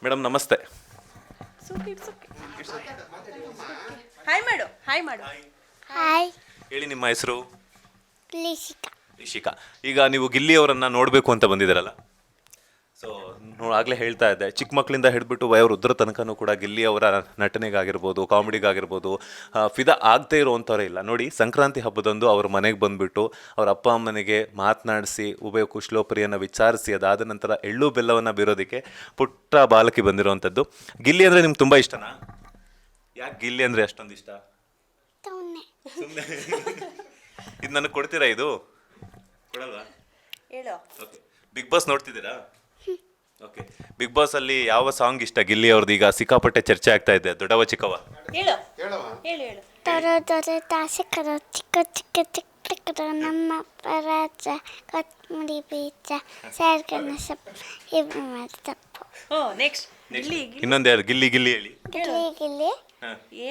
Madam ನಮಸ್ತೆ. Hi ಮಾಡು, hi ಮಾಡು. ಹಾಯ್ ಹೇಳಿ ನಿಮ್ಮ ಹೆಸರು? ಲಿಶಿಕಾ. ರಿಷಿಕಾ. ಈಗ ನೀವು ಗಿಲ್ಲಿ ಅವರನ್ನು ನೋಡಬೇಕು ಅಂತ ಬಂದಿದ್ದೀರಲ್ಲ, ಸೊ ಆಗಲೇ ಹೇಳ್ತಾ ಇದ್ದೆ, ಚಿಕ್ಕ ಮಕ್ಕಳಿಂದ ಹಿಡಿದ್ಬಿಟ್ಟು ವಯೋವೃದ್ಧರ ತನಕನೂ ಕೂಡ ಗಿಲ್ಲಿ ಅವರ ನಟನೆಗಾಗಿರ್ಬೋದು, ಕಾಮಿಡಿಗಾಗಿರ್ಬೋದು, ಫಿದಾ ಆಗದೇ ಇರುವಂಥವ್ರೇ ಇಲ್ಲ. ನೋಡಿ, ಸಂಕ್ರಾಂತಿ ಹಬ್ಬದಂದು ಅವ್ರ ಮನೆಗೆ ಬಂದುಬಿಟ್ಟು ಅವ್ರ ಅಪ್ಪ ಅಮ್ಮನಿಗೆ ಮಾತನಾಡಿಸಿ ಉಭಯ ಕುಶಲೋಪರಿಯನ್ನು ವಿಚಾರಿಸಿ ಅದಾದ ನಂತರ ಎಳ್ಳು ಬೆಲ್ಲವನ್ನು ಬೀರೋದಕ್ಕೆ ಪುಟ್ಟ ಬಾಲಕಿ ಬಂದಿರೋವಂಥದ್ದು. ಗಿಲ್ಲಿ ಅಂದರೆ ನಿಮ್ಗೆ ತುಂಬ ಇಷ್ಟನಾ? ಯಾಕೆ ಗಿಲ್ಲಿ ಅಂದರೆ ಅಷ್ಟೊಂದು ಇಷ್ಟ? ತೌನೆ ಸುಮ್ಮನೆ ಇದು ನನಗೆ ಕೊಡ್ತೀರಾ? ಇದು ಕೊಡಲ್ವಾ? ಹೇಳು. ಓಕೆ. ಬಿಗ್ ಬಾಸ್ ನೋಡ್ತಿದ್ದೀರಾ? ಓಕೆ. ಬಿಗ್ ಬಾಸ್ ಅಲ್ಲಿ ಯಾವ ಸಾಂಗ್ ಇಷ್ಟ ಗಿಲ್ಲಿ ಅವ್ರದ್ದು? ಈಗ ಸಿಕ್ಕಾಪಟ್ಟೆ ಚರ್ಚೆ ಆಗ್ತಾ ಇದೆ, ದೊಡ್ಡವ ಚಿಕ್ಕವ. ಹೇಳು ಹೇಳು ಹೇಳು. ದೊರೆ ದೊರೆ ತಾಸಕರ ಚಿಕ್ಕ ಚಿಕ್ಕ ಚಿಕ್ಕ ಚಿಕ್ಕ ನಮ್ಮ ಪರಾಜ ಕೊತ್ತಂಬರಿ ಬೀಜ ಸ್ಯಾರ್ಗನ ಸೊಪ್ಪು ಇವು ಮಾಡಿ ತಪ್ಪು. ನೆಕ್ಸ್ಟ್ ಗಿಲ್ಲಿ ಗಿಲ್ಲಿ ಇನ್ನೊಂದು ಯಾರು? ಗಿಲ್ಲಿ ಗಿಲ್ಲಿ ಹೇಳಿ. ಗಿಲ್ಲಿ ಗಿಲ್ಲಿ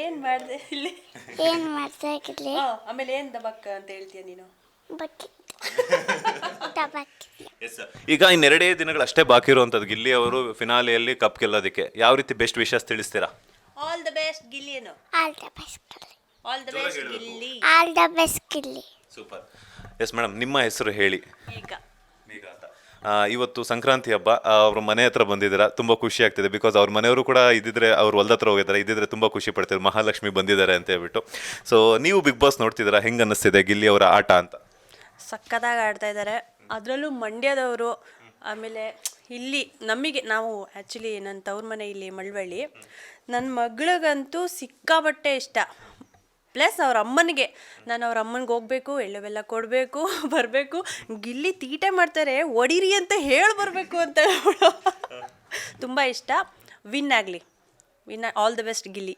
ಏನ್ ಮಾಡಿದೆ ಇಲ್ಲಿ? ಏನು ಮಾಡ್ತಾ ಗಿಲ್ಲಿ ಆಮೇಲೆ ಏನ್ ದಬಕ್ಕ ಅಂತ ಹೇಳ್ತೀಯ ನೀನು? ಬಕ್ಕಿ ಟಬಕ್ಕಿ. ಎಸ್. ಈಗ ಇನ್ನೆರಡೇ ದಿನಗಳು ಅಷ್ಟೇ ಬಾಕಿ ಇರುವಂಥದ್ದು ಗಿಲ್ಲಿ ಅವರು ಫಿನಾಲೆಯಲ್ಲಿ ಕಪ್ ಗೆಲ್ಲೋದಕ್ಕೆ. ಯಾವ ರೀತಿ ಬೆಸ್ಟ್ ವಿಶಸ್ ತಿಳಿಸ್ತೀರಾ? ಆಲ್ ದ ಬೆಸ್ಟ್ ಗಿಲ್ಲಿಯನ್ನು. All the best Gilli. All the best Gilli. All the best Gilli. Super. Yes madam, ನಿಮ್ಮ ಹೆಸರು ಹೇಳಿ. ಈಗ ಮೇಘ ಅಂತ. ಇವತ್ತು ಸಂಕ್ರಾಂತಿ ಹಬ್ಬ, ಅವ್ರ ಮನೆ ಹತ್ರ ಬಂದಿದ್ದೀರಾ, ತುಂಬ ಖುಷಿ ಆಗ್ತಿದೆ. ಬಿಕಾಸ್ ಅವ್ರ ಮನೆಯವರು ಕೂಡ ಇದ್ದಿದ್ರೆ, ಅವ್ರು ಹೊಲ್ದ ಹತ್ರ ಹೋಗಿದ್ದಾರೆ, ಇದ್ದಿದ್ರೆ ತುಂಬ ಖುಷಿ ಪಡ್ತಿದ್ರು, ಮಹಾಲಕ್ಷ್ಮಿ ಬಂದಿದ್ದಾರೆ ಅಂತ ಹೇಳ್ಬಿಟ್ಟು. ಸೊ ನೀವು ಬಿಗ್ ಬಾಸ್ ನೋಡ್ತಿದ್ದೀರಾ, ಹೆಂಗೆ ಅನ್ನಿಸ್ತಿದೆ ಗಿಲ್ಲಿ ಅವರ ಆಟ ಅಂತ? ಸಕ್ಕತ್ತಾಗಿ ಆಡ್ತಾ ಇದ್ದಾರೆ, ಅದರಲ್ಲೂ ಮಂಡ್ಯದವರು. ಆಮೇಲೆ ಇಲ್ಲಿ ನಮಗೆ ನಾವು ಆ್ಯಕ್ಚುಲಿ ನನ್ನ ತವ್ರ ಮನೆ ಇಲ್ಲಿ ಮಳವಳ್ಳಿ. ನನ್ನ ಮಗಳಿಗಂತೂ ಸಿಕ್ಕಾಬಟ್ಟೆ ಇಷ್ಟ. ಪ್ಲಸ್ ಅವ್ರ ಅಮ್ಮನಿಗೆ, ನಾನು ಅವ್ರ ಅಮ್ಮನಿಗೆ ಹೋಗ್ಬೇಕು, ಎಳ್ಳುವೆಲ್ಲ ಕೊಡಬೇಕು, ಬರಬೇಕು. ಗಿಲ್ಲಿ ತೀಟೆ ಮಾಡ್ತಾರೆ, ಒಡಿರಿ ಅಂತ ಹೇಳಿ ಬರಬೇಕು ಅಂತ ಹೇಳೋಳು. ತುಂಬ ಇಷ್ಟ. ವಿನ್ ಆಗಲಿ, win. All the best Gilli.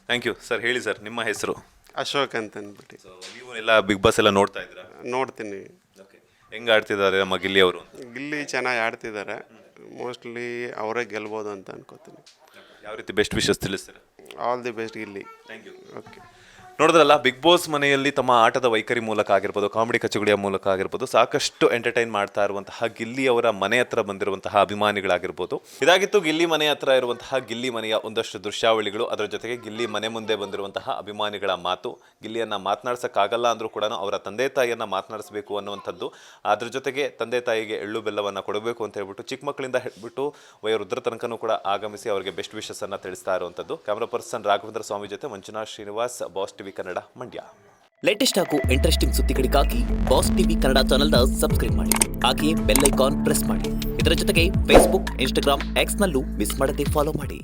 Thank you sir. ಹೇಳಿ ಸರ್, ನಿಮ್ಮ ಹೆಸರು? ಅಶೋಕ್ ಅಂತ ಅಂದ್ಬಿಟ್ಟು. ಸೊ ನೀವು ಎಲ್ಲ ಬಿಗ್ ಬಾಸ್ ಎಲ್ಲ ನೋಡ್ತಾ ಇದ್ದೀರಾ? ನೋಡ್ತೀನಿ. ಓಕೆ. ಹೆಂಗೆ ಆಡ್ತಿದ್ದಾರೆ ನಮ್ಮ ಗಿಲ್ಲಿ ಅವರು? ಗಿಲ್ಲಿ ಚೆನ್ನಾಗಿ ಆಡ್ತಿದ್ದಾರೆ. ಮೋಸ್ಟ್ಲಿ ಅವರೇ ಗೆಲ್ಬೋದು ಅಂತ ಅನ್ಕೋತೀನಿ. ಯಾವ ರೀತಿ ಬೆಸ್ಟ್ ವಿಶಸ್ ತಿಳಿಸ್ತೀರಾ? All the best Gilli. Thank you. Okay. ನೋಡಿದ್ರಲ್ಲ, ಬಿಗ್ ಬಾಸ್ ಮನೆಯಲ್ಲಿ ತಮ್ಮ ಆಟದ ವೈಖರಿ ಮೂಲಕ ಆಗಿರ್ಬೋದು, ಕಾಮಿಡಿ ಕಚಗುಳಿಯ ಮೂಲಕ ಆಗಿರ್ಬೋದು, ಸಾಕಷ್ಟು ಎಂಟರ್ಟೈನ್ ಮಾಡ್ತಾ ಇರುವಂತಹ ಗಿಲ್ಲಿ ಅವರ ಮನೆ ಹತ್ರ ಬಂದಿರುವಂತಹ ಅಭಿಮಾನಿಗಳಾಗಿರ್ಬೋದು. ಇದಾಗಿತ್ತು ಗಿಲ್ಲಿ ಮನೆ ಹತ್ರ ಇರುವಂತಹ ಗಿಲ್ಲಿ ಮನೆಯ ಒಂದಷ್ಟು ದೃಶ್ಯಾವಳಿಗಳು. ಅದರ ಜೊತೆಗೆ ಗಿಲ್ಲಿ ಮನೆ ಮುಂದೆ ಬಂದಿರುವಂತಹ ಅಭಿಮಾನಿಗಳ ಮಾತು. ಗಿಲ್ಲಿಯನ್ನು ಮಾತನಾಡ್ಸೋಕ್ಕಾಗಲ್ಲ ಅಂದರೂ ಕೂಡ ಅವರ ತಂದೆ ತಾಯಿಯನ್ನು ಮಾತನಾಡಿಸಬೇಕು ಅನ್ನುವಂಥದ್ದು. ಅದ್ರ ಜೊತೆಗೆ ತಂದೆ ತಾಯಿಗೆ ಎಳ್ಳು ಬೆಲ್ಲವನ್ನು ಕೊಡಬೇಕು ಅಂತ ಹೇಳ್ಬಿಟ್ಟು ಚಿಕ್ಕ ಮಕ್ಕಳಿಂದ ಹಿಡಿದ್ಬಿಟ್ಟು ವಯೋವೃದ್ಧರ ತನಕನೂ ಕೂಡ ಆಗಮಿಸಿ ಅವರಿಗೆ ಬೆಸ್ಟ್ ವಿಶಸ್ ಅನ್ನು ತಿಳಿಸ್ತಾ ಇರುವಂಥದ್ದು. ಕ್ಯಾಮ್ರಾ ಪರ್ಸನ್ ರಾಘವೇಂದ್ರ ಸ್ವಾಮಿ ಜೊತೆ Manjunath Srinivas, boss TV Kannada, Mandya. Latest ಹಾಗೂ ಇಂಟ್ರೆಸ್ಟಿಂಗ್ ಸುದ್ದಿಗಳಿಗಾಗಿ ಬಾಸ್ ಟಿವಿ ಕನ್ನಡ ಚಾನೆಲ್ನ ಸಬ್ಸ್ಕ್ರೈಬ್ ಮಾಡಿ. ಹಾಗೆಯೇ ಬೆಲ್ ಐಕಾನ್ ಪ್ರೆಸ್ ಮಾಡಿ. ಇದರ ಜೊತೆಗೆ ಫೇಸ್ಬುಕ್, ಇನ್ಸ್ಟಾಗ್ರಾಮ್, ಎಕ್ಸ್ನಲ್ಲೂ ಮಿಸ್ ಮಾಡದೆ ಫಾಲೋ ಮಾಡಿ.